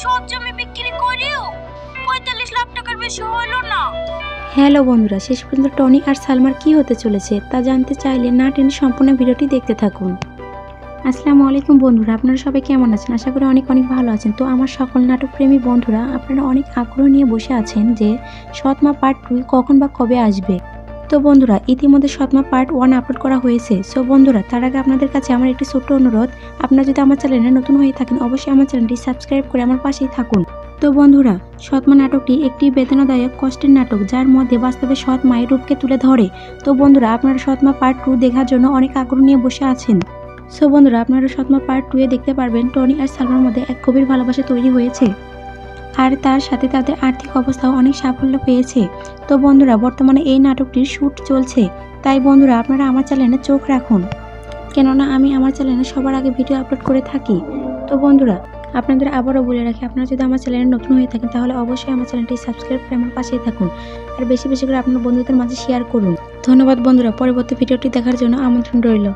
সব জমি বিক্রি করেও ৪৫ লাখ টাকার বেশি হলো না। হ্যালো বন্ধুরা, শেষ পর্যন্ত টনি আর সালমার কি হতে চলেছে তা জানতে চাইলে না টেনে সম্পূর্ণ ভিডিওটি দেখতে থাকুন। আসসালামু আলাইকুম বন্ধুরা, আপনারা সবাই কেমন আছেন? আশা করি অনেক ভালো আছেন। তো আমার সকল নাটকপ্রেমী বন্ধুরা, আপনারা অনেক আগ্রহ নিয়ে বসে আছেন যে সৎমা পার্ট 2 কখন বা কবে আসবে। তো বন্ধুরা, ইতিমধ্যে সৎমা পার্ট 1 আপলোড করা হয়েছে। সো বন্ধুরা, তার আগে আপনাদের কাছে আমার একটি ছোট্ট অনুরোধ, আপনারা যদি আমার চ্যানেলে নতুন হয়ে থাকেন অবশ্যই আমার চ্যানেলটি সাবস্ক্রাইব করে আমার পাশেই থাকুন। তো বন্ধুরা, সৎমা নাটকটি একটি বেদনাদায়ক কষ্টের নাটক, যার মধ্যে বাস্তবে সৎ মায়ের রূপকে তুলে ধরে। তো বন্ধুরা, আপনারা সৎমা পার্ট 2 দেখার জন্য অনেক আগ্রহ নিয়ে বসে আছেন। সো বন্ধুরা, আপনারা সৎমা পার্ট 2 দেখতে পারবেন টনি আর সালমার মধ্যে এক গভীর ভালোবাসা তৈরি হয়েছে, আর তার সাথে তাদের আর্থিক অবস্থাও অনেক সাফল্য পেয়েছে। তো বন্ধুরা, বর্তমানে এই নাটকটির শ্যুট চলছে, তাই বন্ধুরা আপনারা আমার চ্যানেলে চোখ রাখুন, কেননা আমি আমার চ্যানেলে সবার আগে ভিডিও আপলোড করে থাকি। তো বন্ধুরা, আপনাদের আবারও বলে রাখি, আপনারা যদি আমার চ্যানেলে নতুন হয়ে থাকেন তাহলে অবশ্যই আমার চ্যানেলটি সাবস্ক্রাইব করে আমার পাশেই থাকুন, আর বেশি বেশি করে আপনার বন্ধুদের মাঝে শেয়ার করুন। ধন্যবাদ বন্ধুরা, পরবর্তী ভিডিওটি দেখার জন্য আমন্ত্রণ রইল।